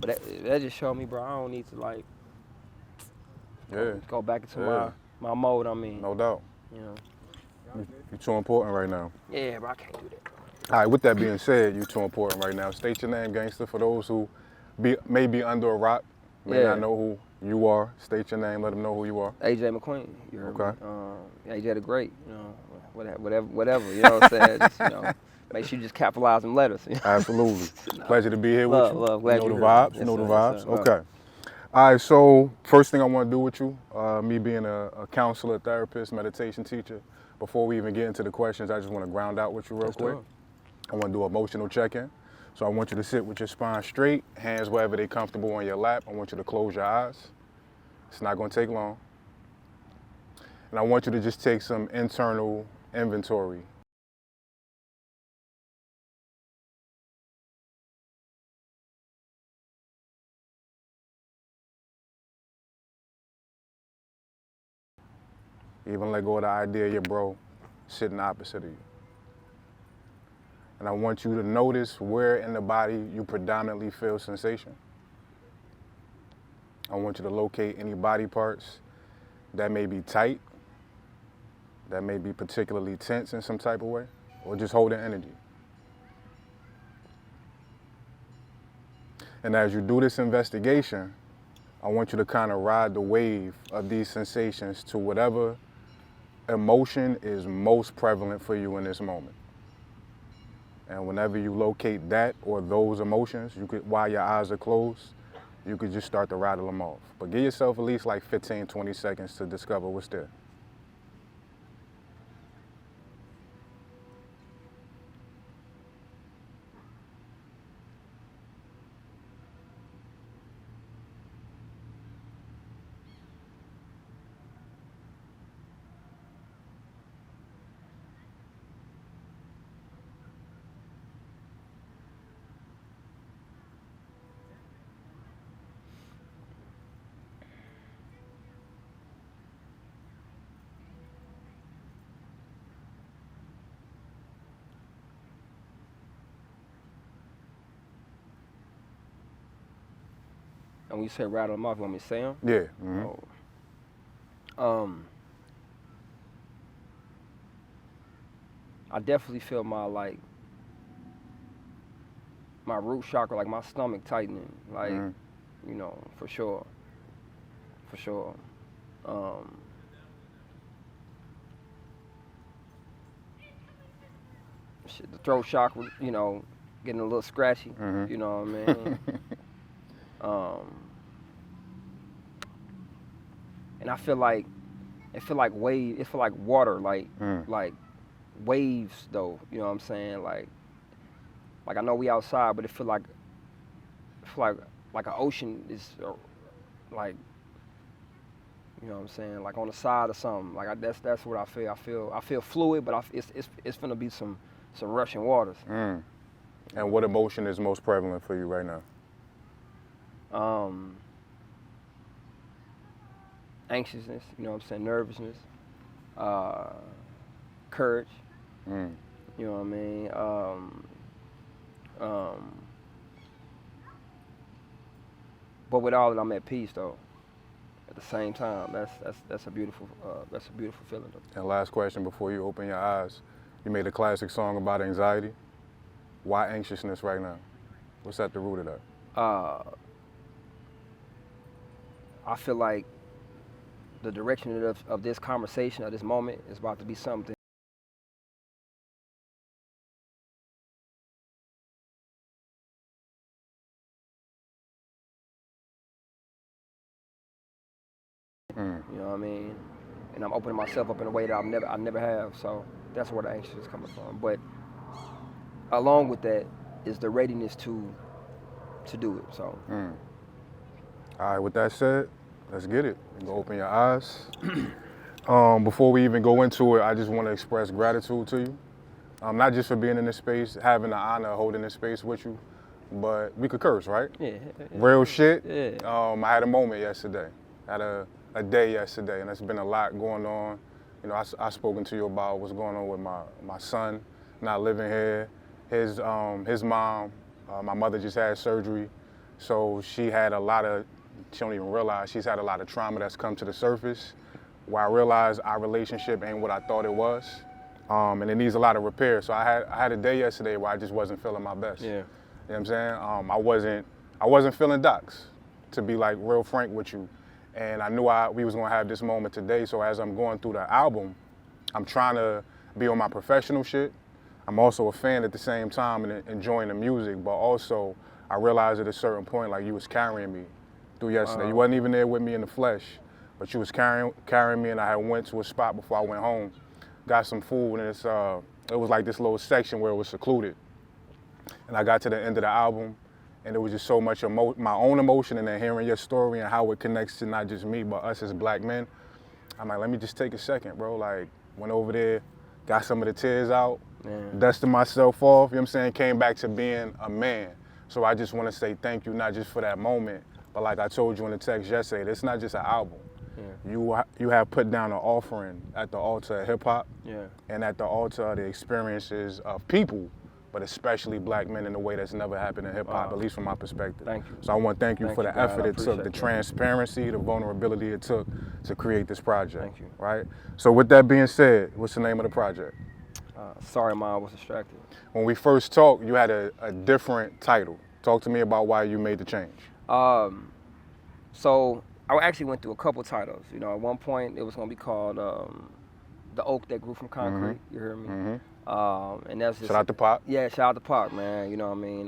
But that just showed me, bro, I don't need to like go back into my mode I'm in. No doubt. You know. You're too important right now. Yeah, bro, I can't do that. All right, with that being said, you're too important right now. State your name, gangster, for those who may be under a rock, may not know who you are. State your name, let them know who you are. AJ McQueen, you heard Okay. me. AJ the Great, you know, whatever, you know what I'm saying? Just, you know, make sure you just capitalize them letters. You know? Absolutely. No. Pleasure to be here with you. Love, glad you know you the vibes, yes, you know sir, the vibes. Yes, okay. All right, so first thing I want to do with you, me being a counselor, therapist, meditation teacher, before we even get into the questions, I just want to ground out with you real quick. I want to do an emotional check-in. So I want you to sit with your spine straight, hands wherever they're comfortable on your lap. I want you to close your eyes. It's not going to take long. And I want you to just take some internal inventory. Even let go of the idea of your bro sitting opposite of you. And I want you to notice where in the body you predominantly feel sensation. I want you to locate any body parts that may be tight, that may be particularly tense in some type of way, or just holding energy. And as you do this investigation, I want you to kind of ride the wave of these sensations to whatever emotion is most prevalent for you in this moment. And whenever you locate that or those emotions, you could, while your eyes are closed, you could just start to rattle them off. But give yourself at least like 15, 20 seconds to discover what's there. And when you say rattle them off, you want me to say them? Yeah. Mm-hmm. I definitely feel my root chakra, like my stomach tightening, like you know, for sure. The throat chakra, you know, getting a little scratchy. You know what I mean? And I feel like it feel like water, like waves though. You know what I'm saying? Like I know we outside, but it feel like an ocean is like, you know what I'm saying? Like on the side of something. Like that's what I feel. I feel fluid, but it's finna be some rushing waters. And what emotion is most prevalent for you right now? Anxiousness, you know what I'm saying, nervousness, courage, you know what I mean, but with all that, I'm at peace though. At the same time, that's a beautiful feeling though. And last question before you open your eyes, you made a classic song about anxiety. Why anxiousness right now? What's at the root of that? I feel like the direction of this conversation, of this moment, is about to be something. You know what I mean? And I'm opening myself up in a way that I never have. So that's where the anxiousness is coming from. But along with that is the readiness to do it. So. All right. With that said, let's get it. You can open your eyes. Before we even go into it, I just want to express gratitude to you. Not just for being in this space, having the honor of holding this space with you, but we could curse, right? Yeah. Real shit. Yeah. I had a moment yesterday. I had a day yesterday, and there's been a lot going on. You know, I spoken to you about what's going on with my son not living here. His mom, my mother just had surgery. So she had a lot of, she don't even realize she's had a lot of trauma that's come to the surface, where I realized our relationship ain't what I thought it was. And it needs a lot of repair. So I had a day yesterday where I just wasn't feeling my best. Yeah. You know what I'm saying? I wasn't feeling docs, to be like real frank with you. And I knew we was gonna have this moment today. So as I'm going through the album, I'm trying to be on my professional shit. I'm also a fan at the same time and enjoying the music, but also I realized at a certain point, like, you was carrying me through yesterday. You wasn't even there with me in the flesh, but you was carrying me, and I had went to a spot before I went home, got some food, and it was like this little section where it was secluded. And I got to the end of the album, and it was just so much my own emotion, and then hearing your story and how it connects to not just me, but us as black men. I'm like, let me just take a second, bro. Like, went over there, got some of the tears out, dusted myself off, you know what I'm saying? Came back to being a man. So I just want to say thank you, not just for that moment, but like I told you in the text yesterday, it's not just an album. Yeah. You have put down an offering at the altar of hip hop, and at the altar of the experiences of people, but especially black men, in a way that's never happened in hip hop, at least from my perspective. Thank you. So I want to thank you for the effort it took, the transparency, the vulnerability it took to create this project. Thank you. Right? So with that being said, what's the name of the project? Sorry, Ma, I was distracted. When we first talked, you had a different title. Talk to me about why you made the change. So I actually went through a couple titles. You know, at one point it was going to be called The Oak That Grew From Concrete. You hear me? And that's just, shout out to Pop. Yeah, shout out to Pop, man. You know what I mean?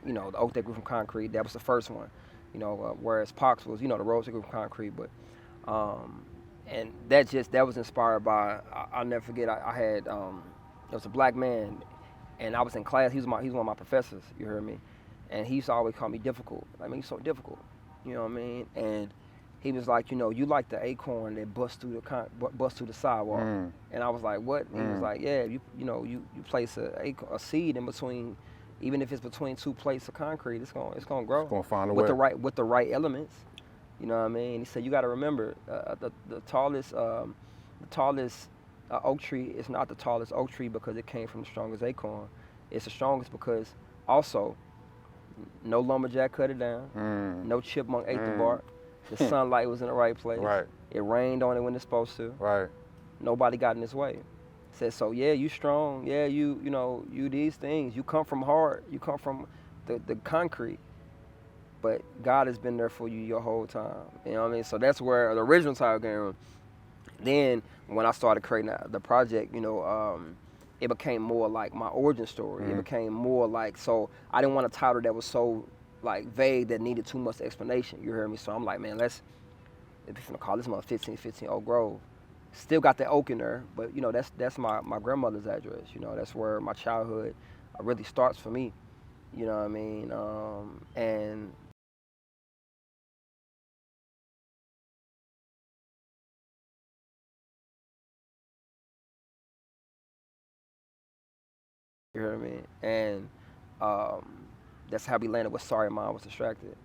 You know, The Oak That Grew From Concrete, that was the first one. You know, whereas Pox was, you know, The Rose That Grew From Concrete. But and that was inspired by, I'll never forget, I had, there was a black man, and I was in class. He was one of my professors, you heard me? And he used to always call me difficult. I mean, he's so difficult, you know what I mean? And he was like, you know, you like the acorn that busts through the sidewalk. And I was like, what? And he was like, yeah, you place a seed in between, even if it's between two plates of concrete, it's gonna grow. It's gonna find a way. With the right elements. You know what I mean? He said, you got to remember, the tallest oak tree is not the tallest oak tree because it came from the strongest acorn. It's the strongest because also no lumberjack cut it down, no chipmunk ate the bark, the sunlight was in the right place, it rained on it when it's supposed to, nobody got in its way. Said, so yeah, you strong, yeah, you these things, you come from hard, you come from the concrete. But God has been there for you your whole time. You know what I mean? So that's where the original title came from. Then when I started creating the project, you know, it became more like my origin story. It became more like, so I didn't want a title that was so like vague that needed too much explanation. You heard me? So I'm like, man, if we're gonna call this mother 1515 Oak Grove. Still got the oak in there, but you know, that's my grandmother's address. You know, that's where my childhood really starts for me. You know what I mean? And you hear me? And that's how we landed with Sorry Ma, I Was Distracted.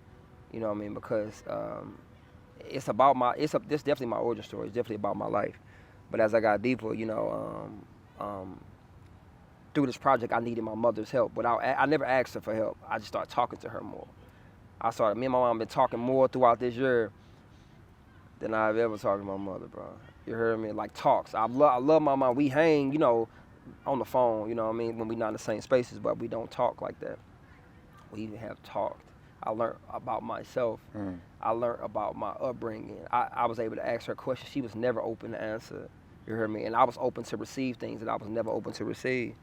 You know what I mean? Because it's this definitely my origin story. It's definitely about my life. But as I got deeper, you know, through this project, I needed my mother's help. But I never asked her for help. I just started talking to her more. Me and my mom been talking more throughout this year than I've ever talked to my mother, bro. You heard me? Like talks. I love my mom. We hang, you know, on the phone, you know what I mean, when we not in the same spaces, but we don't talk like that. We have talked. I learned about myself. I learned about my upbringing. I was able to ask her questions she was never open to answer. You heard me? And I was open to receive things that I was never open to receive.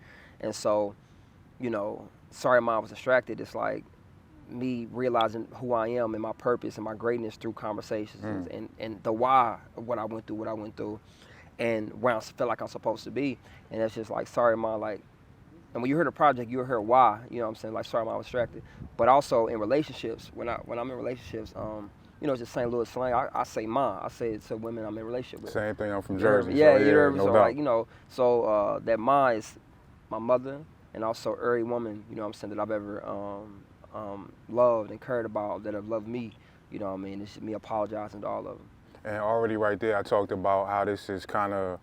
And so, you know, Sorry Ma, I Was Distracted. It's like me realizing who I am and my purpose and my greatness through conversations and the why of what I went through, and where I feel like I'm supposed to be. And it's just like, sorry, Ma, like, and when you hear the project, you'll hear why, you know what I'm saying? Like, sorry, Ma, I was distracted. But also in relationships, when I'm in relationships, you know, it's just St. Louis slang, I say Ma. I say it to women I'm in a relationship with. Same thing, I'm from Jersey. Yeah, so, you heard me? No so, doubt. like, you know, so that Ma is my mother and also every woman, you know what I'm saying, that I've ever loved and cared about, that have loved me, you know what I mean? It's just me apologizing to all of them. And already right there, I talked about how this is kind of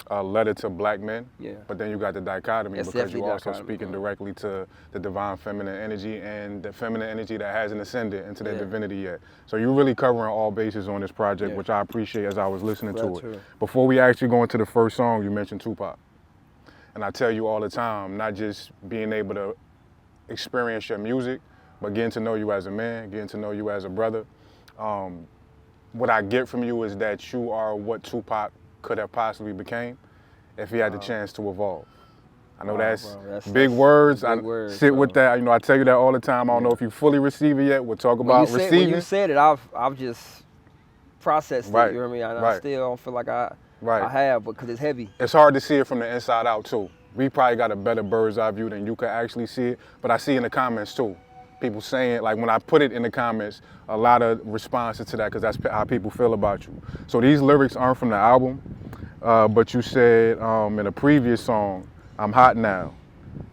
a letter to black men. Yeah. But then you got the dichotomy It's because you definitely also dichotomy, speaking yeah. directly to the divine feminine energy and the feminine energy that hasn't ascended into their Yeah. divinity yet. So you're really covering all bases on this project, Yeah. which I appreciate as I was listening to it. Gratitude. Before we actually go into the first song, you mentioned Tupac. And I tell you all the time, not just being able to experience your music, but getting to know you as a man, getting to know you as a brother. What I get from you is that you are what Tupac could have possibly became if he had the chance to evolve. I know that's big words. Big words, sit bro. with that. You know, I tell you that all the time. I don't know Yeah. if you fully receive it yet. We'll talk about receiving. When you said it, I've just processed Right. it. You know what I mean? I Right. still don't feel like I Right. have, because it's heavy. It's hard to see it from the inside out too. We probably got a better bird's eye view than you could actually see it. But I see in the comments too, people saying, like when I put it in the comments, a lot of responses to that because that's how people feel about you. So these lyrics aren't from the album, but you said in a previous song, I'm hot now.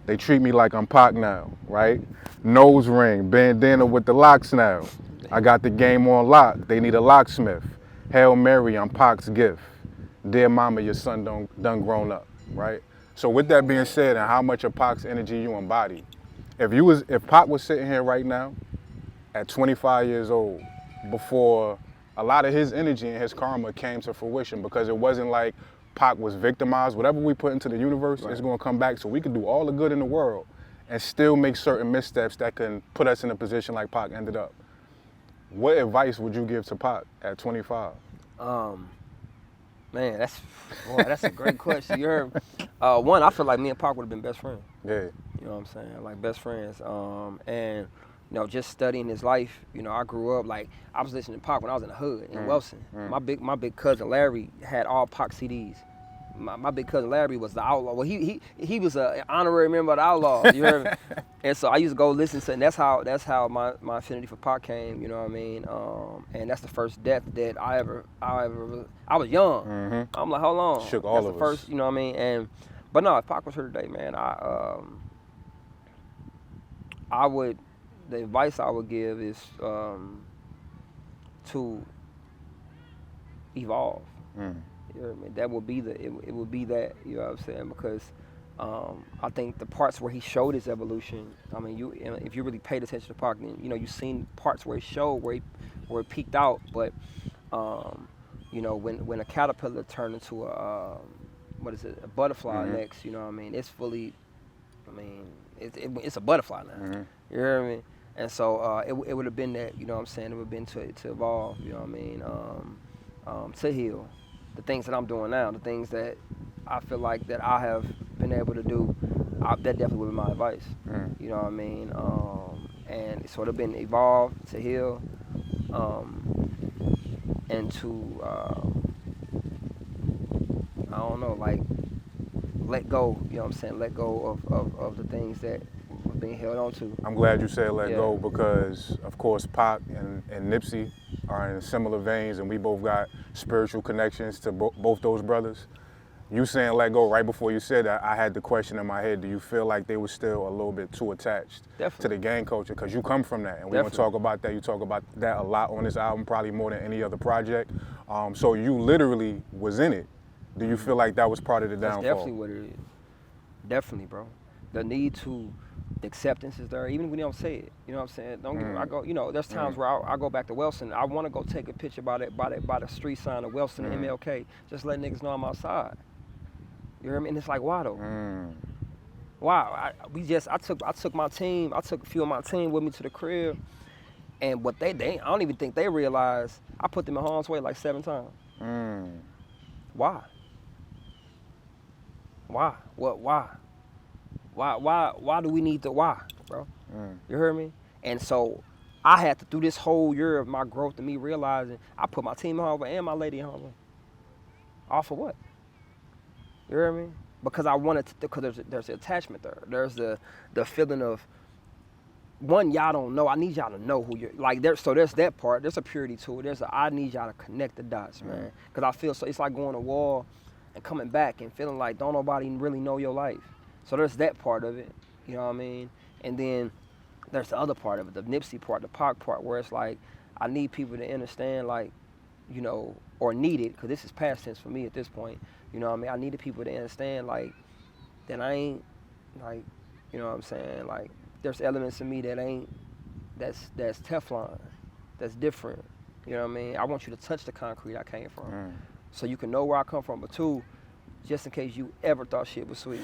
They treat me like I'm Pac now, right? Nose ring, bandana with the locks now. I got the game on lock. They need a locksmith. Hail Mary, I'm Pac's gift. Dear mama, your son done grown up, right? So with that being said, and how much of Pac's energy you embody, if Pac was sitting here right now at 25 years old, before a lot of his energy and his karma came to fruition, because it wasn't like Pac was victimized. Whatever we put into the universe is going to come back, so we can do all the good in the world and still make certain missteps that can put us in a position like Pac ended up. What advice would you give to Pac at 25? Man, that's a great question. You heard, one, I feel like me and Pac would have been best friends. Yeah. You know what I'm saying? Like best friends. And you know, just studying his life. You know, I grew up like I was listening to Pac when I was in the hood in Wilson. My big cousin Larry had all Pac CDs. My big cousin Larry was the outlaw. Well, he was an honorary member of the Outlaws. You heard me? And so I used to go listen to, and that's how my affinity for Pac came. You know what I mean? And that's the first death that I was young. Mm-hmm. I'm like, hold on. Shook all that's of the first, us. you know what I mean? But no, if Pac was here today, man, the advice I would give is to evolve. You know what I mean? That would be it would be that, you know what I'm saying? Because I think the parts where he showed his evolution, I mean, if you really paid attention to Pac, then you know you've seen parts where he showed where he peaked out. But you know, when a caterpillar turned into a butterfly next, you know what I mean? It's fully, I mean, it's a butterfly now. Mm-hmm. You hear me? And so it would have been that, you know what I'm saying? It would have been to evolve, you know what I mean? To heal. The things that I'm doing now, the things that I feel like that I have been able to do, that definitely would be my advice. You know what I mean? And so it would have been evolve, to heal, and to, I don't know, like, let go, you know what I'm saying? Let go of the things that was being held on to. I'm glad you said let go, because of course Pac and Nipsey are in similar veins, and we both got spiritual connections to both those brothers. You saying let go right before you said that, I had the question in my head, do you feel like they were still a little bit too attached to the gang culture? Because you come from that, and we're going to talk about that. You talk about that a lot on this album, probably more than any other project. So you literally was in it. Do you feel like that was part of the downfall? That's definitely what it is. Definitely, bro. The need to, the acceptance is there, even when you don't say it. You know what I'm saying? I go, you know, there's times where I go back to Wilson. I want to go take a picture by the street sign of Wilson and MLK. Just let niggas know I'm outside. You hear me? And it's like, why though? Why? I took my team. I took a few of my team with me to the crib, and what they I don't even think they realized I put them in harm's way like 7 times. Why? Why? What? Why? Why do we need to why, bro? You heard me? And so I had to, through this whole year of my growth and me realizing I put my team in harm's way and my lady in harm's way. All for what? You hear me? Because I wanted to, because there's the attachment there. There's the feeling of, one, y'all don't know. I need y'all to know who you're, like, so there's that part. There's a purity to it. I need y'all to connect the dots, man. Because I feel so, it's like going to war and coming back and feeling like don't nobody really know your life. So there's that part of it, you know what I mean? And then there's the other part of it, the Nipsey part, the Pac part, where it's like, I need people to understand, like, you know, or needed, because this is past tense for me at this point. You know what I mean? I needed people to understand, like, that I ain't, like, you know what I'm saying? Like, there's elements in me that ain't, that's Teflon, that's different. You know what I mean? I want you to touch the concrete I came from, so you can know where I come from. But two, just in case you ever thought shit was sweet.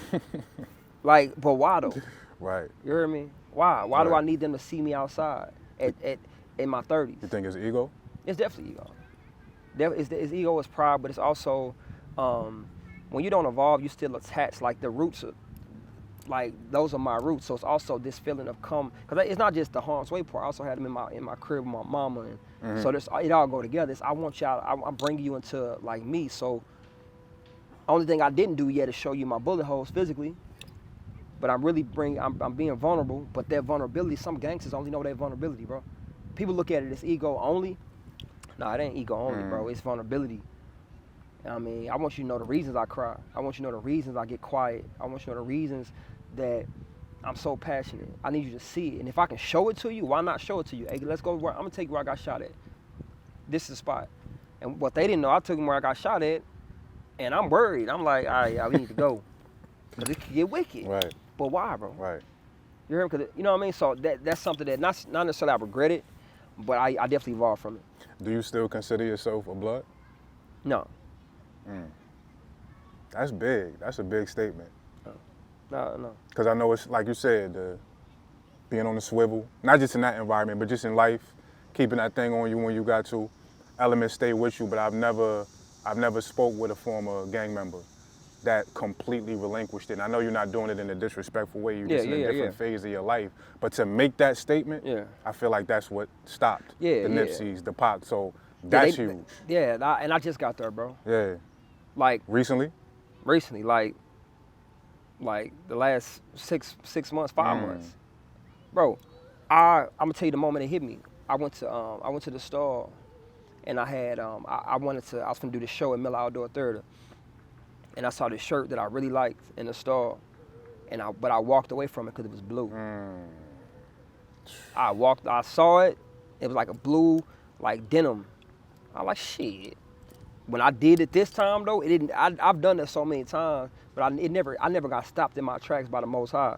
Like, but why though? Right. You heard me? Why? Why do I need them to see me outside in my 30s? You think it's ego? It's definitely ego. It's ego is pride, but it's also when you don't evolve, you still attach, like the roots of, like those are my roots. So it's also this feeling of because it's not just the harm's way part. I also had them in my crib with my mama, and so it all go together. It's, I want y'all. I'm bringing you into like me. So only thing I didn't do yet is show you my bullet holes physically, but I'm being vulnerable. But that vulnerability, some gangsters only know that vulnerability, bro. People look at it as ego only. Nah, it ain't ego only, bro. It's vulnerability. I mean, I want you to know the reasons I cry. I want you to know the reasons I get quiet. I want you to know the reasons that I'm so passionate. I need you to see it. And if I can show it to you, why not show it to you? Hey, let's go. I'm going to take you where I got shot at. This is the spot. And what they didn't know, I took them where I got shot at, and I'm worried. I'm like, all right, we need to go. Because it could get wicked. Right. But why, bro? Right. You hear me? Because, you know what I mean? So that's something that not necessarily I regret it, but I definitely evolved from it. Do you still consider yourself a blood? No. That's big. That's a big statement. No. Because I know it's like you said, being on the swivel, not just in that environment, but just in life, keeping that thing on you when you got to. Elements stay with you, but I've never spoke with a former gang member that completely relinquished it. And I know you're not doing it in a disrespectful way. You're just in a different phase of your life. But to make that statement, I feel like that's what stopped the Nipseys, the Pac. So that's huge. Yeah, and I just got there, bro. Yeah. Like recently, like the last six months, 5 months, bro. I'm gonna tell you the moment it hit me. I went to the store, and I had I was gonna do this show at Miller Outdoor Theater, and I saw this shirt that I really liked in the store, but I walked away from it because it was blue. I saw it. It was like a blue, like denim. I was like, shit. When I did it this time though, it didn't. I've done it so many times, but I never got stopped in my tracks by the Most High,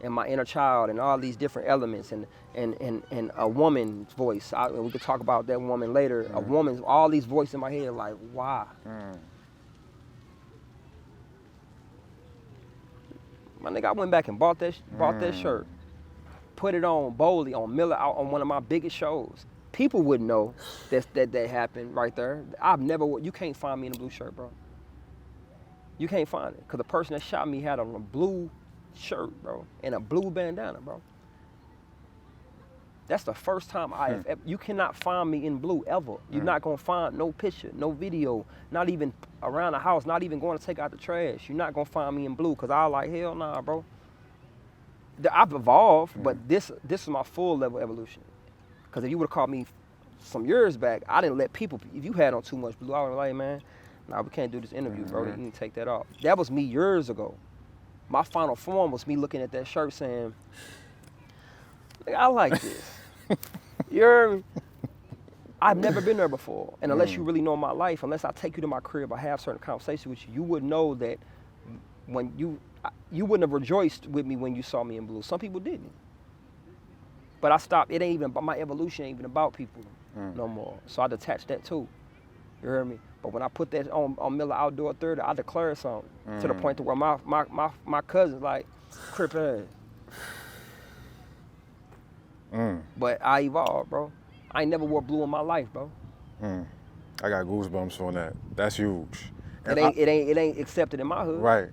and my inner child, and all these different elements, and a woman's voice. And we could talk about that woman later. A woman's, all these voices in my head, like why? My nigga, I went back and bought that shirt, put it on boldly on Miller out on one of my biggest shows. People wouldn't know that happened right there. You can't find me in a blue shirt, bro. You can't find it. Because the person that shot me had on a blue shirt, bro, and a blue bandana, bro. That's the first time you cannot find me in blue ever. You're not going to find no picture, no video, not even around the house, not even going to take out the trash. You're not going to find me in blue because I was like, hell nah, bro. I've evolved, but this is my full level evolution. Because if you would have called me some years back, I didn't let people, if you had on too much blue, I was like, man, nah, we can't do this interview, bro. You need to take that off. That was me years ago. My final form was me looking at that shirt saying, I like this. You heard me? I've never been there before. And unless you really know my life, unless I take you to my crib or have certain conversations with you, you would know that when you wouldn't have rejoiced with me when you saw me in blue. Some people didn't. But I stopped. It ain't even, my evolution ain't even about people no more. So I detached that too. You heard me? But when I put that on Miller Outdoor Theater, I declared something to the point to where my cousins like, crip ass. But I evolved, bro. I ain't never wore blue in my life, bro. I got goosebumps on that. That's huge. It ain't accepted in my hood. Right.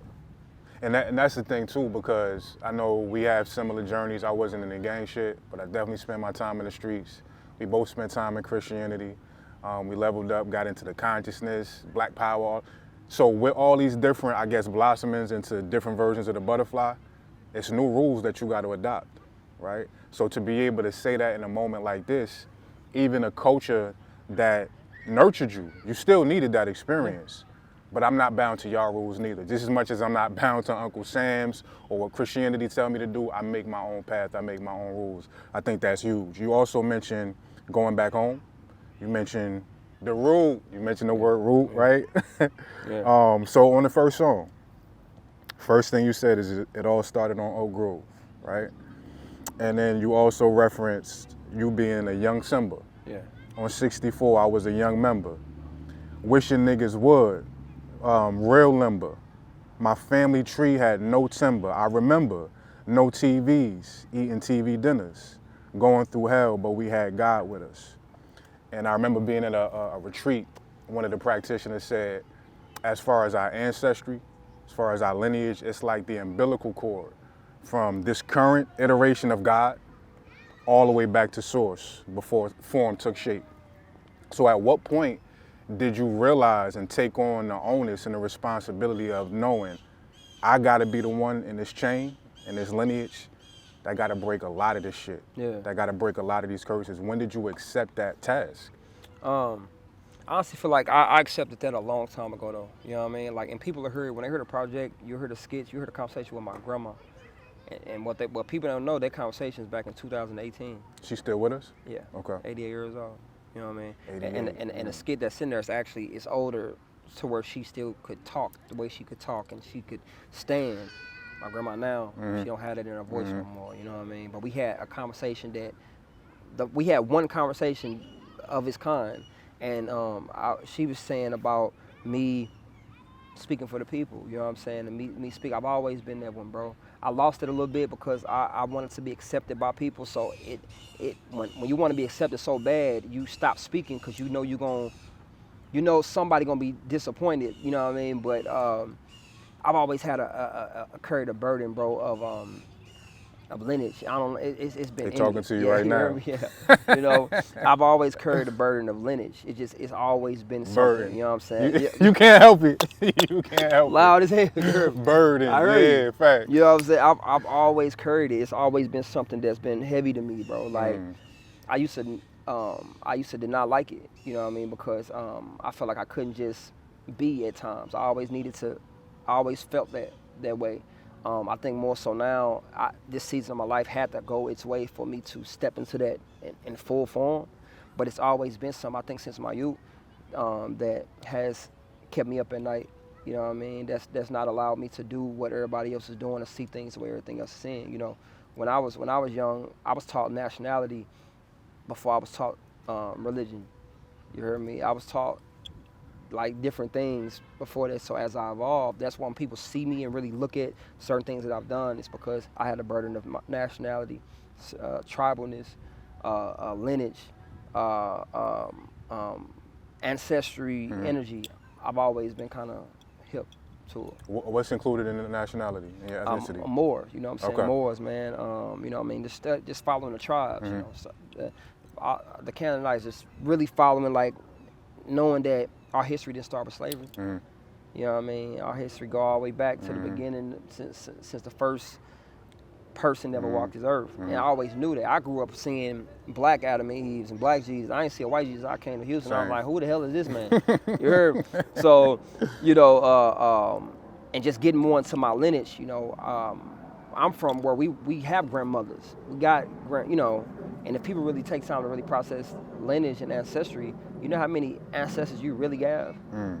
And that's the thing too, because I know we have similar journeys. I wasn't in the gang shit, but I definitely spent my time in the streets. We both spent time in Christianity. We leveled up, got into the consciousness, Black Power. So with all these different, I guess, blossomings into different versions of the butterfly, it's new rules that you got to adopt, right? So to be able to say that in a moment like this, even a culture that nurtured you, you still needed that experience. But I'm not bound to y'all rules neither. Just as much as I'm not bound to Uncle Sam's or what Christianity tell me to do, I make my own path, I make my own rules. I think that's huge. You also mentioned going back home. You mentioned The root, you mentioned the word root, right? Yeah. So on the first song, first thing you said is it all started on Oak Grove, right? And then you also referenced you being a young Simba. Yeah. On 64, I was a young member. Wishing niggas would, real limber. My family tree had no timber. I remember no TVs, eating TV dinners, going through hell, but we had God with us. And I remember being at a retreat. One of the practitioners said, as far as our ancestry, as far as our lineage, it's like the umbilical cord from this current iteration of God all the way back to source before form took shape. So at what point did you realize and take on the onus and the responsibility of knowing I gotta be the one in this chain, in this lineage, that gotta break a lot of this shit. Yeah. That gotta break a lot of these curses. When did you accept that task? I honestly feel like I accepted that a long time ago though. You know what I mean? Like, and people are heard when they heard the project, you heard the skits, you heard the conversation with my grandma, and what people don't know, that conversations back in 2018. She's still with us? Yeah. Okay. 88 years old. You know what I mean? 88, And the skit that's in there is actually is older to where she still could talk the way she could talk and she could stand. My grandma now, she don't have that in her voice no more. You know what I mean? But we had a conversation we had one conversation of its kind, and she was saying about me speaking for the people, you know what I'm saying? And me speak. I've always been that one, bro. I lost it a little bit because I wanted to be accepted by people. So when you want to be accepted so bad, you stop speaking because you know somebody gonna be disappointed. You know what I mean? But I've always had carried a burden, bro, of lineage. I don't. It's been. They talking to you right now. Yeah. You know, I've always carried a burden of lineage. It's always been something. Burden. You know what I'm saying? You can't help it. You can't help Loud as hell. it. Burden. I heard Yeah, fact. You know what I'm saying? I've always carried it. It's always been something that's been heavy to me, bro. Like I used to did not like it. You know what I mean? Because I felt like I couldn't just be at times. I always felt that way. I think more so now, this season of my life had to go its way for me to step into that in full form. But it's always been something, I think, since my youth that has kept me up at night. You know what I mean? That's not allowed me to do what everybody else is doing and see things the way everything else is seeing. You know, when I was young, I was taught nationality before I was taught religion. You heard me? I was taught like different things before that. So as I evolved, that's when people see me and really look at certain things that I've done. It's because I had a burden of my nationality, tribalness, lineage, ancestry, energy. I've always been kind of hip to it. What's included in the nationality and your ethnicity? Moors, you know what I'm saying? Okay. Moors, man. You know what I mean? Just following the tribes, you know. So, the Canaanites just really following, like, knowing that our history didn't start with slavery. You know what I mean? Our history go all the way back to the beginning, since the first person ever walked this earth. And I always knew that. I grew up seeing black Adam and Eves and black Jesus. I didn't see a white Jesus. I came to Houston. Same. I'm like, who the hell is this man? You heard? So, you know, and just getting more into my lineage, you know, I'm from where we have grandmothers. We got, you know, and if people really take time to really process lineage and ancestry, you know how many ancestors you really have?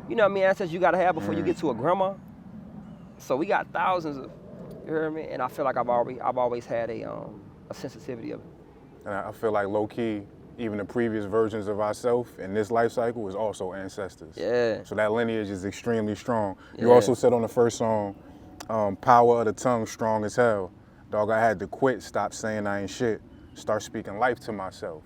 You know how many ancestors you got to have before you get to a grandma? So we got thousands of, you hear me? And I feel like I've always had a sensitivity of it. And I feel like low-key, even the previous versions of ourselves in this life cycle is also ancestors. Yeah. So that lineage is extremely strong. You Yeah. also said on the first song, power of the tongue strong as hell. Dog, I had to quit, stop saying I ain't shit, start speaking life to myself.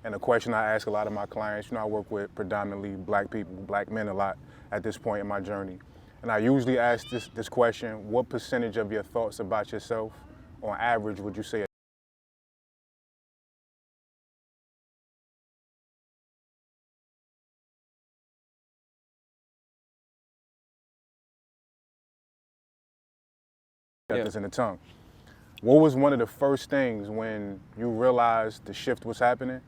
And the question I ask a lot of my clients, you know, I work with predominantly black people, black men a lot at this point in my journey. And I usually ask this question, what percentage of your thoughts about yourself, on average, would you say is in the tongue? What was one of the first things when you realized the shift was happening?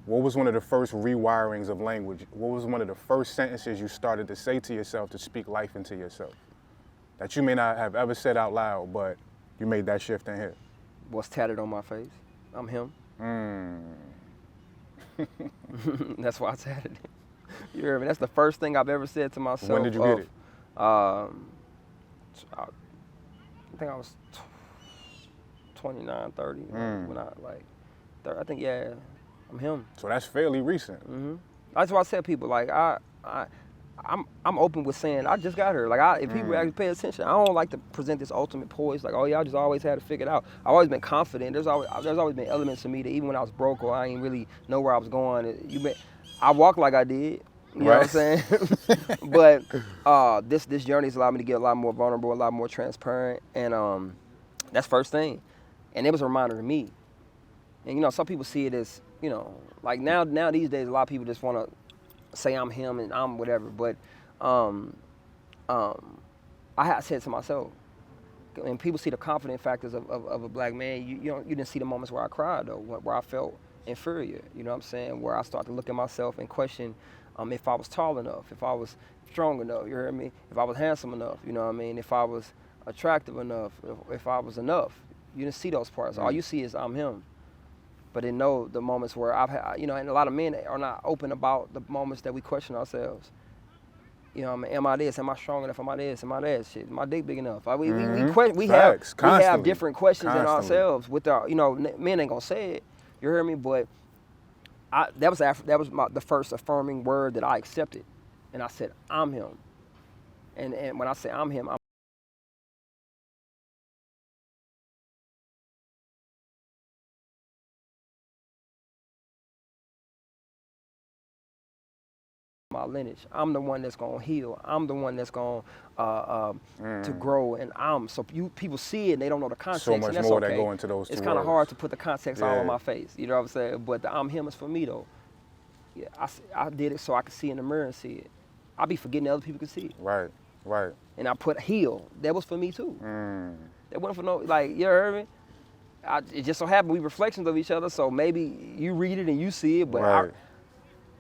What was one of the first rewirings of language? What was one of the first sentences you started to say to yourself to speak life into yourself? That you may not have ever said out loud, but you made that shift in here. What's tatted on my face? I'm him. That's why I tatted it. You hear me? That's the first thing I've ever said to myself. When did you get it? I think I was 29, 30. When I think, yeah, I'm him. So that's fairly recent. That's why I tell people, like, I'm open with saying I just got her. Like, if people actually pay attention, I don't like to present this ultimate poise. Like, oh yeah, I just always had it figured out. I've always been confident. There's always been elements of me that even when I was broke or I ain't really know where I was going, I walk like I did. You know what I'm saying? But this journey's allowed me to get a lot more vulnerable, a lot more transparent, and that's first thing. And it was a reminder to me. And you know, some people see it as, you know, like now these days, a lot of people just want to say I'm him and I'm whatever. But I said to myself, and people see the confident factors of a black man. You didn't see the moments where I cried though, where I felt inferior. You know what I'm saying? Where I started to look at myself and question if I was tall enough, if I was strong enough. You heard me? If I was handsome enough. You know what I mean? If I was attractive enough. If I was enough. You didn't see those parts. All you see is I'm him. But they know the moments where I've had, you know, and a lot of men are not open about the moments that we question ourselves. You know, am I this? Am I strong enough? Am I this? Am I that? Shit, am my dick big enough? We have different questions in ourselves with our, you know, men ain't gonna say it. You hear me? But that was the first affirming word that I accepted, and I said I'm him. And when I say I'm him, my lineage. I'm the one that's gonna heal. I'm the one that's gonna to grow, and so people see it and they don't know the context. So much and that's more okay. that go into those. It's kind of hard to put the context all on my face. You know what I'm saying? But the I'm him is for me though. Yeah, I did it so I could see in the mirror and see it. I be forgetting that other people could see it. Right. And I put heal. That was for me too. That wasn't for no, like, you heard me? It just so happened we reflections of each other, so maybe you read it and you see it, but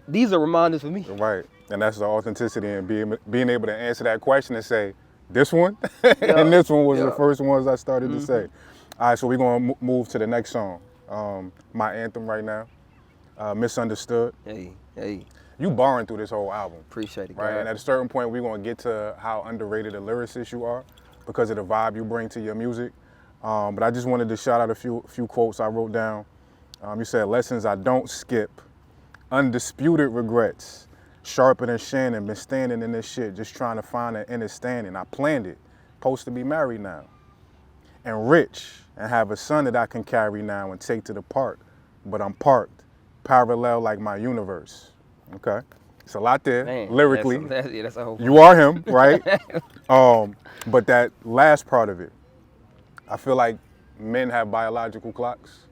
these are reminders for me. Right, and that's the authenticity and being able to answer that question and say, this one and this one was the first ones I started to say. All right, so we're gonna move to the next song. My anthem right now, Misunderstood. Hey. You barring through this whole album. Appreciate it, right? God. And at a certain point, we're gonna get to how underrated a lyricist you are because of the vibe you bring to your music. But I just wanted to shout out a few quotes I wrote down. You said, lessons I don't skip, undisputed regrets, sharper than Shannon, been standing in this shit, just trying to find an understanding. I planned it, supposed to be married now. And rich, and have a son that I can carry now and take to the park. But I'm parked, parallel like my universe. Okay, it's a lot there, Man, lyrically. That's a whole. You are him, right? But that last part of it, I feel like men have biological clocks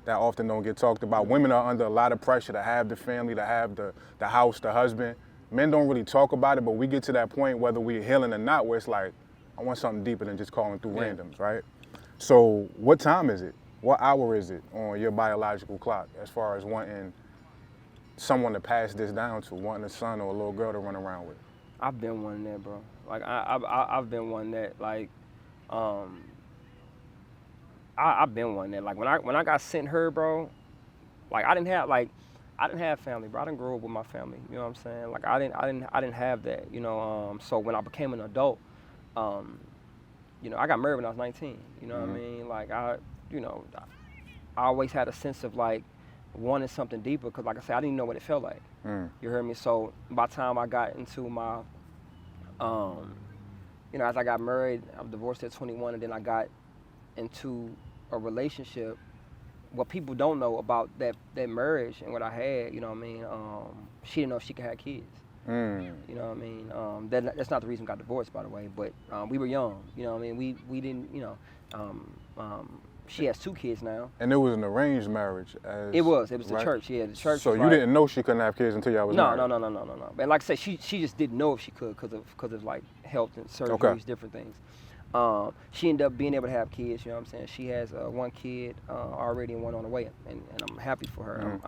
that often don't get talked about. Women are under a lot of pressure to have the family, to have the house, the husband. Men don't really talk about it, but we get to that point, whether we're healing or not, where it's like, I want something deeper than just calling through randoms, right? So what time is it? What hour is it on your biological clock as far as wanting someone to pass this down to, wanting a son or a little girl to run around with? I've been one that, bro. Like, I've been one that, like, I've been one that, like, when I got sent her, bro, like, I didn't have family, bro. I didn't grow up with my family. You know what I'm saying? Like, I didn't have that. You know, so when I became an adult, you know, I got married when I was 19. You know what I mean? Like, I always had a sense of, like, wanting something deeper, because, like I said, I didn't know what it felt like. You heard me? So by the time I got into my, you know, as I got married, I was divorced at 21, and then I got into a relationship. What people don't know about that marriage and what I had, you know what I mean? She didn't know she could have kids. You know what I mean? That's not the reason we got divorced, by the way, but we were young. You know what I mean? We didn't, you know, she has 2 kids now. And it was an arranged marriage. It was the church, yeah, the church. So you didn't know she couldn't have kids until y'all was married? No. And like I said, she just didn't know if she could because of like health and surgeries, different things. She ended up being able to have kids, you know what I'm saying? She has 1 kid already and 1 on the way, and I'm happy for her.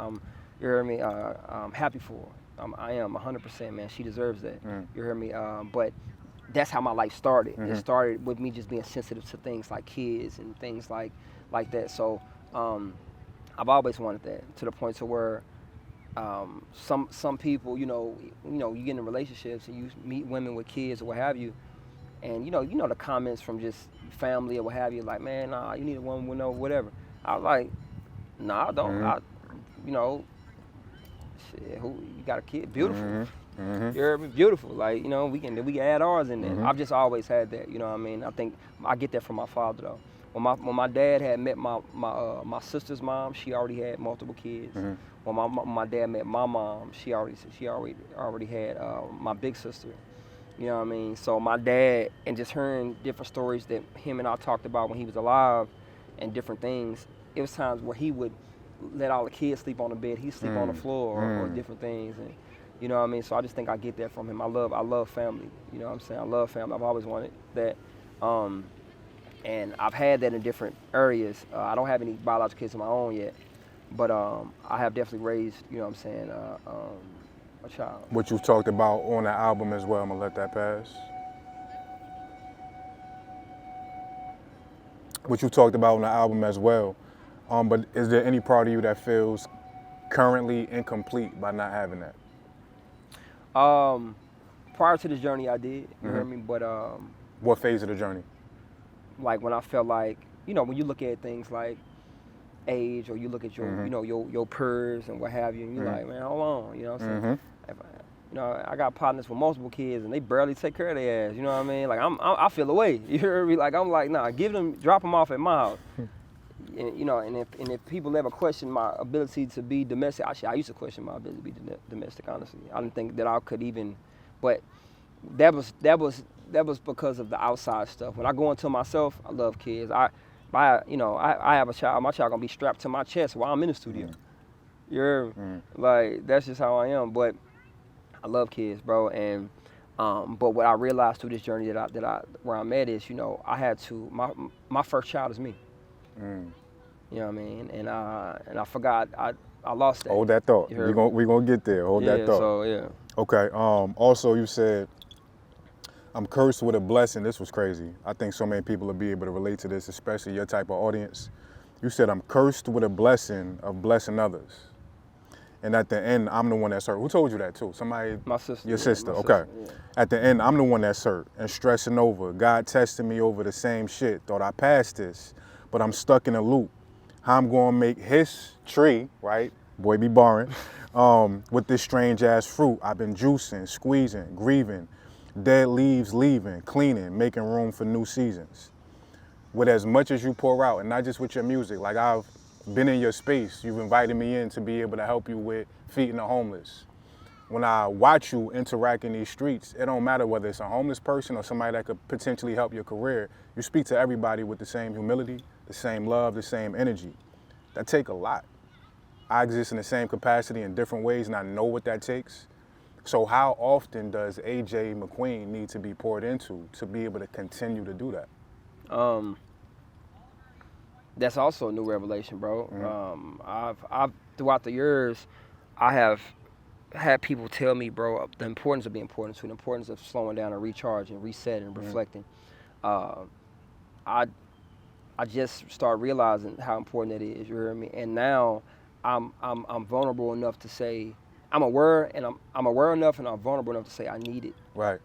You hear me? I'm happy for her. I am 100%, man. She deserves that. You hear me? But that's how my life started. It started with me just being sensitive to things like kids and things like that. So I've always wanted that, to the point to where some people, you get in relationships and you meet women with kids or what have you, and you know the comments from just family or what have you, like, man, nah, you need a woman with no whatever. I was like, nah, I don't. Mm-hmm. You know, shit, who you got a kid? Beautiful. Mm-hmm. Mm-hmm. You heard me? Beautiful. Like, we can add ours in there. Mm-hmm. I've just always had that. You know what I mean? I think I get that from my father though. When my dad had met my sister's mom, she already had multiple kids. Mm-hmm. When my dad met my mom, she already had my big sister. You know what I mean? So my dad, and just hearing different stories that him and I talked about when he was alive, and different things. It was times where he would let all the kids sleep on the bed. He'd sleep on the floor or different things, and you know what I mean. So I just think I get that from him. I love family. You know what I'm saying? I love family. I've always wanted that. And I've had that in different areas. I don't have any biological kids of my own yet, but I have definitely raised, you know what I'm saying, a child. What you've talked about on the album as well, I'm gonna let that pass. What you talked about on the album as well, but is there any part of you that feels currently incomplete by not having that? Prior to this journey, I did, you heard me, but What phase of the journey? like when I felt like, when you look at things like age, or you look at your, your peers and what have you, and you're like, man, hold on, you know what I'm saying? I got partners with multiple kids, and they barely take care of their ass. You know what I mean? Like I feel away. You hear me? Like I'm like, nah, drop them off at my house. And if people ever question my ability to be domestic, I used to question my ability to be domestic. Honestly, I didn't think that I could even. But that was because of the outside stuff. When I go into myself, I love kids. I have a child. My child gonna be strapped to my chest while I'm in the studio. You hear me? Like that's just how I am. But I love kids, bro. And but what I realized through this journey where I'm at is, I had to. My first child is me. You know what I mean? And I forgot I lost that. Hold that thought. We gonna get there. Hold that thought. So yeah. Okay. Also, you said, I'm cursed with a blessing. This was crazy. I think so many people will be able to relate to this, especially your type of audience. You said, I'm cursed with a blessing of blessing others. And at the end, I'm the one that's hurt. Who told you that too? Somebody? My sister. Your sister. My Okay. sister, yeah. At the end, I'm the one that's hurt and stressing over. God tested me over the same shit. Thought I passed this, but I'm stuck in a loop. How I'm gonna make his tree, right? Boy be barring, with this strange ass fruit. I've been juicing, squeezing, grieving, dead leaves leaving, cleaning, making room for new seasons. With as much as you pour out, and not just with your music, like I've been in your space, you've invited me in to be able to help you with feeding the homeless. When I watch you interact in these streets, it don't matter whether it's a homeless person or somebody that could potentially help your career. You speak to everybody with the same humility, the same love, the same energy. That take a lot. I exist in the same capacity in different ways, and I know what that takes. So how often does AJ McQueen need to be poured into to be able to continue to do that? That's also a new revelation, bro. I've throughout the years, I have had people tell me, bro, the importance of being poured into, the importance of slowing down and recharging, resetting, reflecting. I just started realizing how important that is. You hear me? And now I'm vulnerable enough to say I'm aware, and I'm aware enough, and I'm vulnerable enough to say I need it. Right.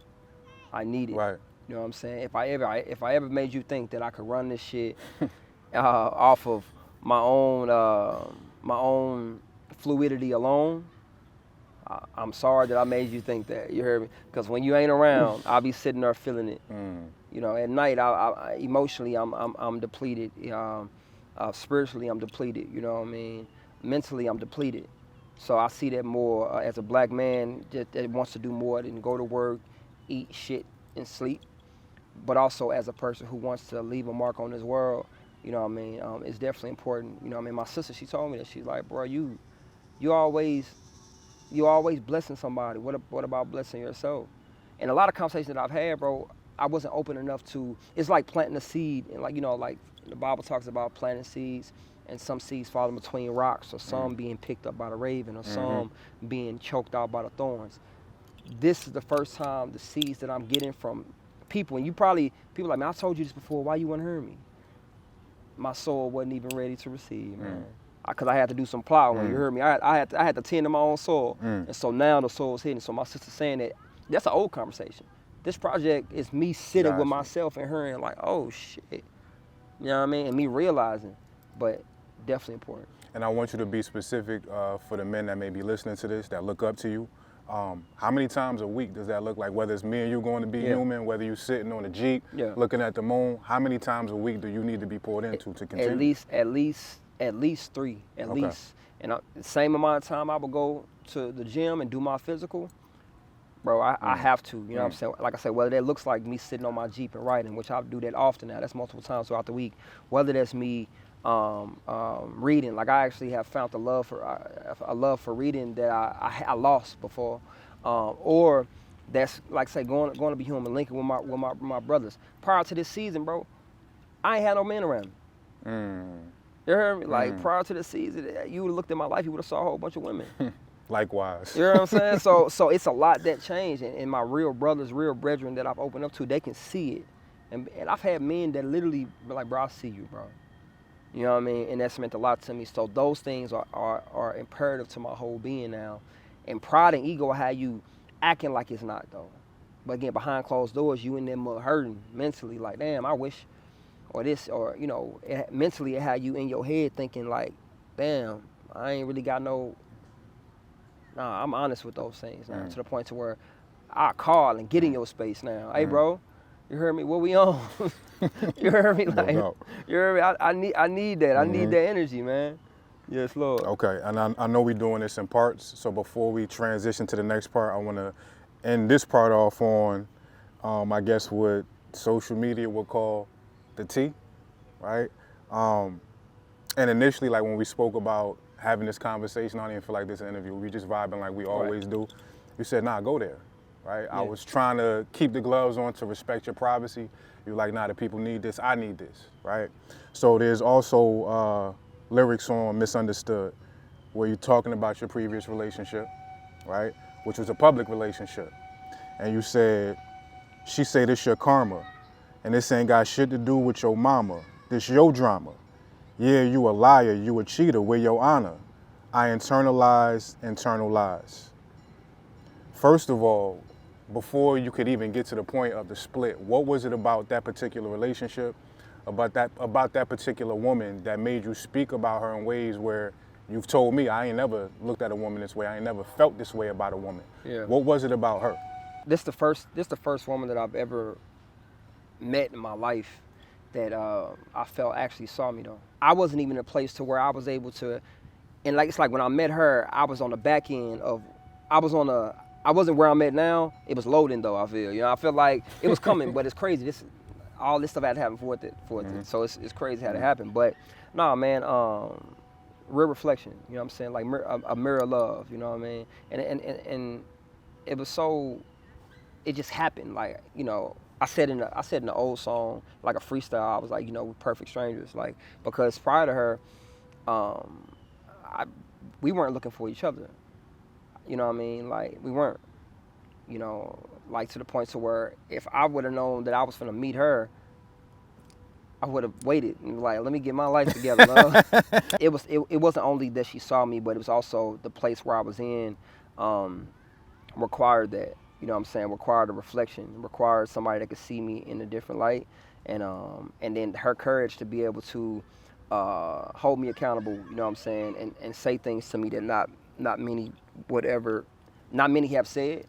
I need it. Right. You know what I'm saying? If I ever made you think that I could run this shit off of my own fluidity alone, I'm sorry that I made you think that. You heard me? Because when you ain't around, I'll be sitting there feeling it. At night, I emotionally, I'm depleted. Spiritually, I'm depleted. You know what I mean? Mentally, I'm depleted. So I see that more as a black man that wants to do more than go to work, eat shit, and sleep. But also as a person who wants to leave a mark on this world. You know what I mean? It's definitely important. You know what I mean? My sister, she told me that. She's like, bro, you always blessing somebody. What about blessing yourself? And a lot of conversations that I've had, bro, I wasn't open enough to. It's like planting a seed, and like the Bible talks about planting seeds, and some seeds falling between rocks, or some being picked up by the raven, or some being choked out by the thorns. This is the first time the seeds that I'm getting from people, and people like, man, I told you this before. Why you wouldn't hear me? My soul wasn't even ready to receive, man. because I had to do some plowing. You heard me? I had to tend to my own soil, and so now the soil's hitting. So my sister's saying that that's an old conversation. This project is me sitting with myself and her and like, oh shit, you know what I mean, and me realizing, but definitely important. And I want you to be specific for the men that may be listening to this that look up to you. How many times a week does that look like? Whether it's me and you going to be human, whether you're sitting on a Jeep looking at the moon, how many times a week do you need to be poured into to continue? At least 3, at least. And the same amount of time I would go to the gym and do my physical, bro, I have to, you know what I'm saying? Like I said, whether that looks like me sitting on my Jeep and writing, which I do that often now, that's multiple times throughout the week, whether that's me reading, like I actually have found a love for reading that I lost before, or that's like say going to be human linking with my brothers. Prior to this season, bro, I ain't had no men around me. You heard me? Like prior to the season, you would have looked at my life, you would have saw a whole bunch of women. Likewise. You know what I'm saying? So it's a lot that changed, and my real brothers, real brethren that I've opened up to, they can see it, and I've had men that literally be like, bro, I see you, bro. You know what I mean? And that's meant a lot to me. So those things are imperative to my whole being now. And pride and ego have you acting like it's not, though. But again, behind closed doors, you in there hurting mentally, like, damn, I wish, or this, or, you know, mentally it had you in your head thinking like, damn, I ain't really got no, nah, I'm honest with those things now, to the point to where I call and get in your space now. Hey, bro, you heard me? What we on? You heard me? Like, you heard me? I need that. I need that energy, man. Yes, Lord. Okay, and I know we're doing this in parts, so before we transition to the next part, I want to end this part off on, I guess what social media would call the T, right? And initially, like when we spoke about having this conversation, I don't even feel like this interview, we just vibing like we always do. You said, nah, go there, right? I was trying to keep the gloves on to respect your privacy. You're like, nah, the people need this, I need this, right? So there's also lyrics on Misunderstood, where you're talking about your previous relationship, right? Which was a public relationship. And you said, she say this your karma, and this ain't got shit to do with your mama. This your drama. Yeah, you a liar, you a cheater, where your honor? I internalize internal lies. First of all, before you could even get to the point of the split, what was it about that particular relationship, about that particular woman that made you speak about her in ways where you've told me I ain't never looked at a woman this way, I ain't never felt this way about a woman? Yeah. What was it about her? This the first woman that I've ever met in my life that I felt actually saw me, though. I wasn't even in a place to where I was able to, and like it's like when I met her, I was on the back end of, I wasn't where I'm at now. It was loading though, I feel. You know, I feel like it was coming, but it's crazy. All this stuff had to happen for it. So it's crazy how it happened. But nah, man, real reflection. You know what I'm saying? Like a mirror of love. You know what I mean? And it was so, it just happened. Like, you know, I said in the old song, like a freestyle, I was like, you know, we're perfect strangers. Like, because prior to her, we weren't looking for each other. You know what I mean? Like, we weren't, you know, like to the point to where if I would have known that I was gonna meet her, I would have waited and like, let me get my life together, love. It wasn't only that she saw me, but it was also the place where I was in required that, you know what I'm saying, required a reflection, required somebody that could see me in a different light, and then her courage to be able to hold me accountable, you know what I'm saying, and say things to me that not many have said,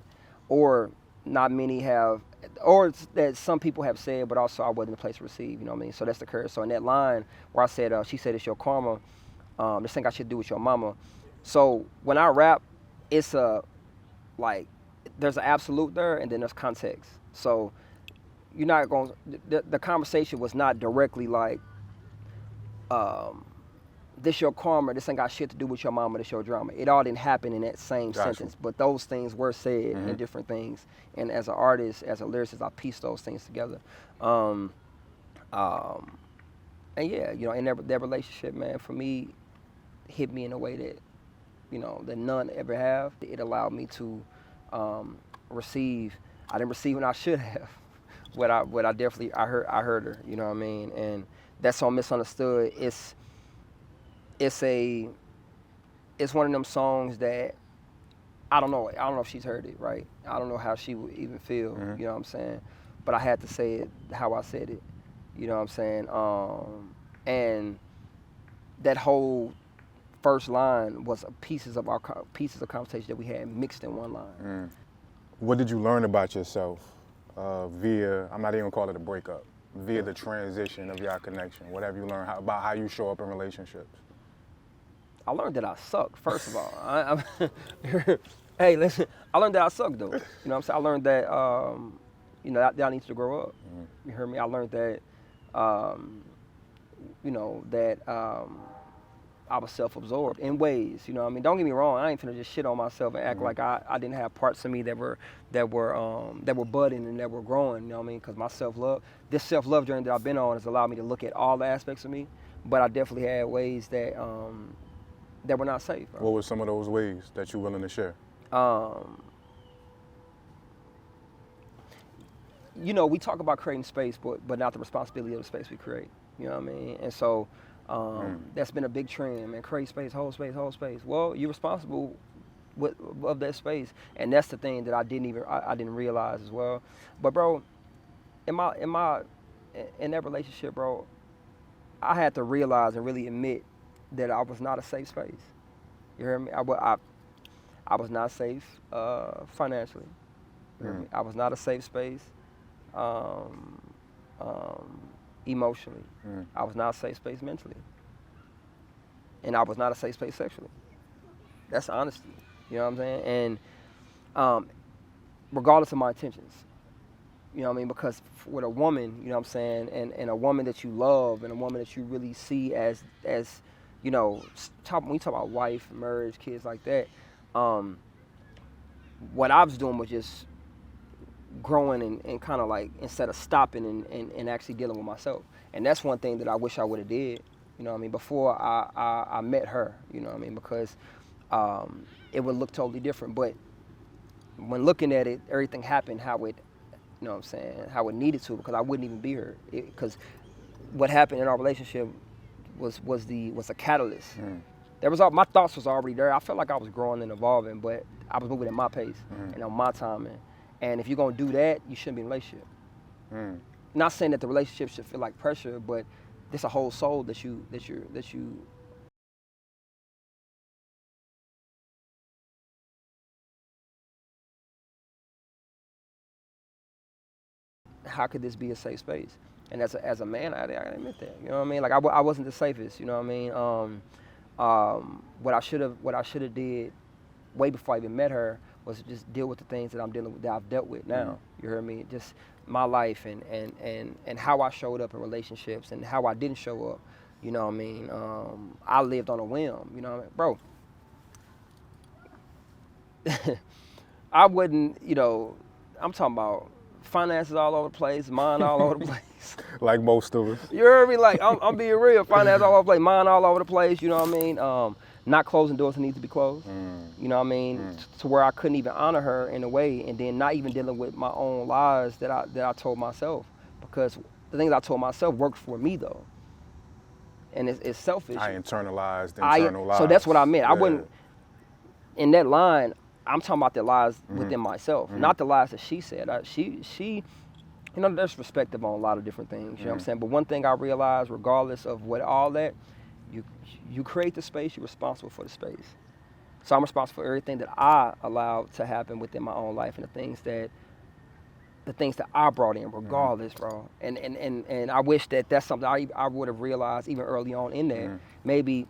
or not many have, or that some people have said, but also I wasn't in a place to receive, you know what I mean? So that's the courage. So in that line where I said, she said it's your karma, this thing I should do with your mama. So when I rap, it's like, there's an absolute there, and then there's context. So you're not going, the conversation was not directly like, this your karma, this ain't got shit to do with your mama, this your drama. It all didn't happen in that same sentence, but those things were said in different things. And as an artist, as a lyricist, I piece those things together. And yeah, you know, in that relationship, man, for me, hit me in a way that, you know, that none ever have. It allowed me to receive. I didn't receive when I should have. What I definitely, I heard her, you know what I mean? And that song Misunderstood, it's it's one of them songs that I don't know if she's heard it, right? I don't know how she would even feel, you know what I'm saying? But I had to say it how I said it, you know what I'm saying? And that whole first line was pieces of conversation that we had mixed in one line. What did you learn about yourself via, I'm not even gonna call it a breakup, via the transition of your connection? What have you learned about how you show up in relationships? I learned that I suck, first of all. Hey, listen, I learned that I suck, though. You know what I'm saying? I learned that, that I need to grow up. You heard me? I learned that, I was self-absorbed in ways, you know what I mean? Don't get me wrong, I ain't finna just shit on myself and act like I didn't have parts of me that were budding and that were growing, you know what I mean? Because my this self-love journey that I've been on has allowed me to look at all the aspects of me, but I definitely had ways that were not safe. Bro. What were some of those ways that you're willing to share? We talk about creating space, but not the responsibility of the space we create. You know what I mean? And so that's been a big trend, man. Create space, hold space, hold space. Well, you're responsible of that space, and that's the thing that I didn't realize as well. But bro, in that relationship, bro, I had to realize and really admit that I was not a safe space. You hear me? I was not safe financially. You hear me? I was not a safe space emotionally. I was not a safe space mentally. And I was not a safe space sexually. That's honesty. You know what I'm saying? And regardless of my intentions. You know what I mean? Because with a woman, you know what I'm saying, and a woman that you love and a woman that you really see as when you talk about wife, marriage, kids like that, what I was doing was just growing and kind of like, instead of stopping and actually dealing with myself. And that's one thing that I wish I would have did, you know what I mean, before I met her, you know what I mean, because it would look totally different. But when looking at it, everything happened how it, you know what I'm saying, how it needed to, because I wouldn't even be here. Because what happened in our relationship was a catalyst. My thoughts was already there. I felt like I was growing and evolving, but I was moving at my pace and on my timing. And if you're gonna do that, you shouldn't be in a relationship. Not saying that the relationship should feel like pressure, but there's a whole soul that you. How could this be a safe space? And as a man, I admit that. You know what I mean? Like I wasn't the safest. You know what I mean? What I should have did way before I even met her was to just deal with the things that I've dealt with now. You heard me? Just my life and how I showed up in relationships and how I didn't show up. You know what I mean? I lived on a whim. You know what I mean? Bro, I wouldn't. I'm talking about finances all over the place, mind all over the place. Like most of us. You heard me? Like, I'm being real. Finance all over the place, mind all over the place, you know what I mean? Not closing doors that need to be closed, you know what I mean? To where I couldn't even honor her in a way, and then not even dealing with my own lies that I told myself. Because the things I told myself worked for me, though. And it's selfish. I internalized internal lies. So that's what I meant. Yeah. I wouldn't, in that line, I'm talking about the lies within myself, not the lies that she said. She, there's perspective on a lot of different things, you know what I'm saying? But one thing I realized, regardless of what all that, you create the space, you're responsible for the space. So I'm responsible for everything that I allowed to happen within my own life and the things that I brought in, regardless, bro. And I wish that that's something I would have realized even early on in there. Maybe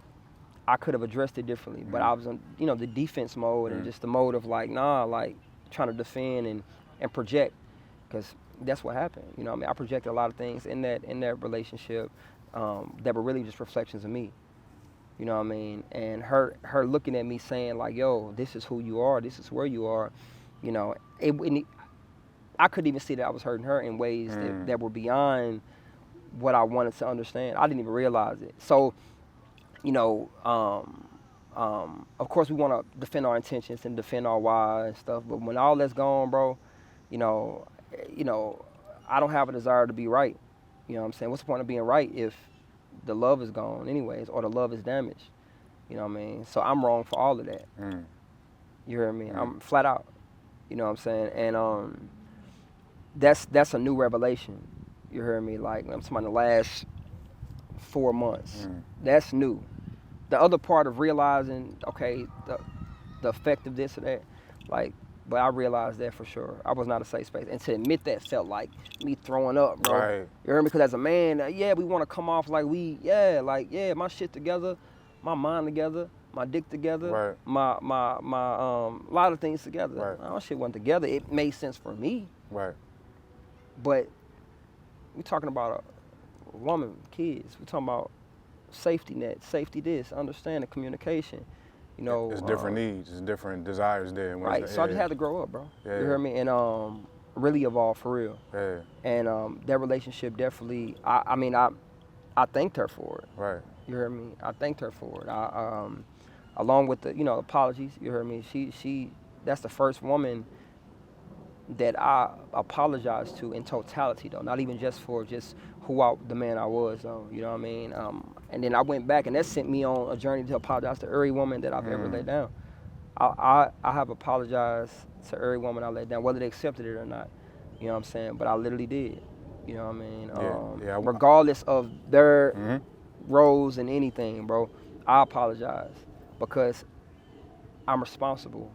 I could have addressed it differently, but I was in, the defense mode and just the mode of like trying to defend and project, because that's what happened. You know what I mean? I projected a lot of things in that relationship that were really just reflections of me. You know what I mean? And her looking at me saying like, yo, this is who you are, this is where you are, I couldn't even see that I was hurting her in ways that were beyond what I wanted to understand. I didn't even realize it. So, of course we want to defend our intentions and defend our why and stuff, but when all that's gone, bro, I don't have a desire to be right. You know what I'm saying? What's the point of being right if the love is gone anyways, or the love is damaged? You know what I mean? So I'm wrong for all of that. You hear me? I'm flat out. You know what I'm saying? And that's a new revelation. You hear me? Like I'm talking about the last 4 months. That's new. The other part of realizing, okay, the effect of this or that, like, but I realized that for sure. I was not a safe space. And to admit that felt like me throwing up, bro. Right. You hear me? Because as a man, yeah, we want to come off like my shit together, my mind together, my dick together, right. my lot of things together. Right. My shit wasn't together. It made sense for me. Right. But we talking about a woman, kids. We talking about safety net, safety this, understanding, communication. You know, it's different needs, it's different desires there. Right. So I just had to grow up, bro. Yeah. You hear me? And really evolve for real. Yeah. And that relationship definitely. I mean, I thanked her for it. Right. You hear me? I thanked her for it. Along with the apologies. You heard me? She that's the first woman that I apologized to in totality, though, not even just for the man I was, though. You know what I mean? And then I went back, and that sent me on a journey to apologize to every woman that I've ever let down. I have apologized to every woman I let down, whether they accepted it or not. You know what I'm saying? But I literally did. You know what I mean? Regardless of their roles in anything, bro, I apologize because I'm responsible.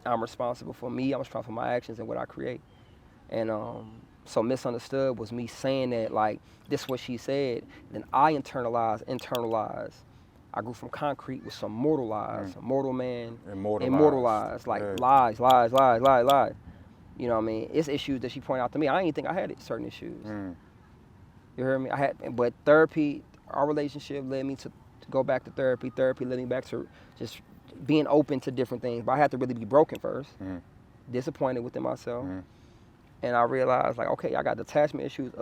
I'm responsible for me. I'm responsible for my actions and what I create. And so misunderstood was me saying that, like, this is what she said. Then I internalized. I grew from concrete with some mortal lies. Mortal man, immortal lies. Like lies. You know what I mean? It's issues that she pointed out to me. I didn't think I had certain issues. You heard me? But therapy, our relationship led me to go back to therapy. Therapy led me back to just being open to different things. But I had to really be broken first, disappointed within myself. And I realized, like, okay, I got attachment issues.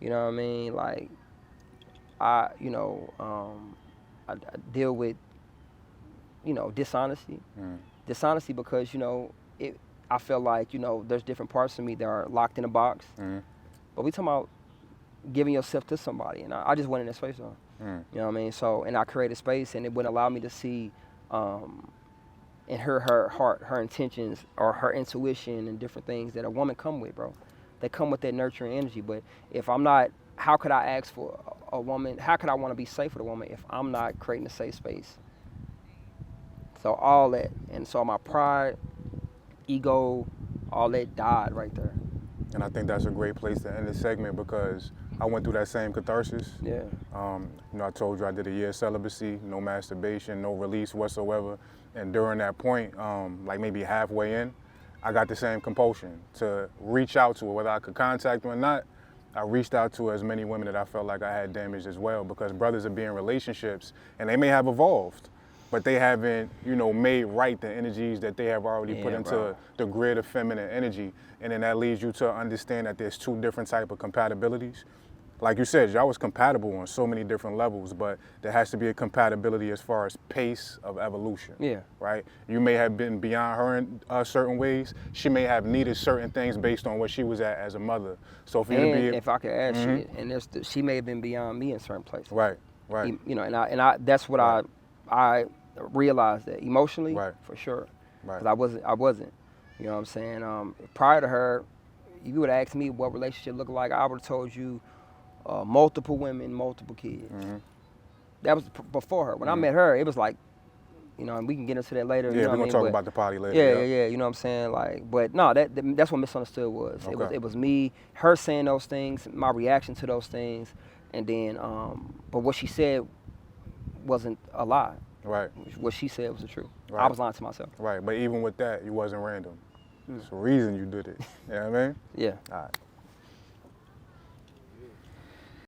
You know what I mean? Like, I deal with, dishonesty. Dishonesty because, I feel like, there's different parts of me that are locked in a box. But we talking about giving yourself to somebody. And I just went in that space, though. You know what I mean? So, and I created space, and it wouldn't allow me to see in her heart, her intentions, or her intuition and different things that a woman come with, bro. They come with that nurturing energy. But if I'm not, how could I ask for a woman? How could I want to be safe with a woman if I'm not creating a safe space? So all that, and so my pride, ego, all that died right there. And I think that's a great place to end this segment because I went through that same catharsis. Yeah. I told you I did a year of celibacy, no masturbation, no release whatsoever. And during that point, like maybe halfway in, I got the same compulsion to reach out to her, whether I could contact her or not. I reached out to as many women that I felt like I had damaged as well because brothers are being in relationships and they may have evolved, but they haven't, made right the energies that they have already put into the grid of feminine energy. And then that leads you to understand that there's two different type of compatibilities. Like you said, y'all was compatible on so many different levels, but there has to be a compatibility as far as pace of evolution. Yeah. Right? You may have been beyond her in certain ways. She may have needed certain things based on what she was at as a mother. So for you to be, if I could add, she may have been beyond me in certain places. Right. And I that's what I realized that emotionally, for sure. Right. Because I wasn't. You know what I'm saying? Prior to her, if you would have asked me what relationship looked like, I would have told you multiple women, multiple kids. That was before her. When I met her, it was like, and we can get into that later. Yeah, we're gonna talk about the poly later. Yeah. You know what I'm saying? Like, but no, that's what misunderstood was. Okay. It was me, her saying those things, my reaction to those things, and then, but what she said wasn't a lie. Right. What she said was the truth. Right. I was lying to myself. Right, but even with that, you wasn't random. There's a reason you did it. You know what I mean? Yeah. All right.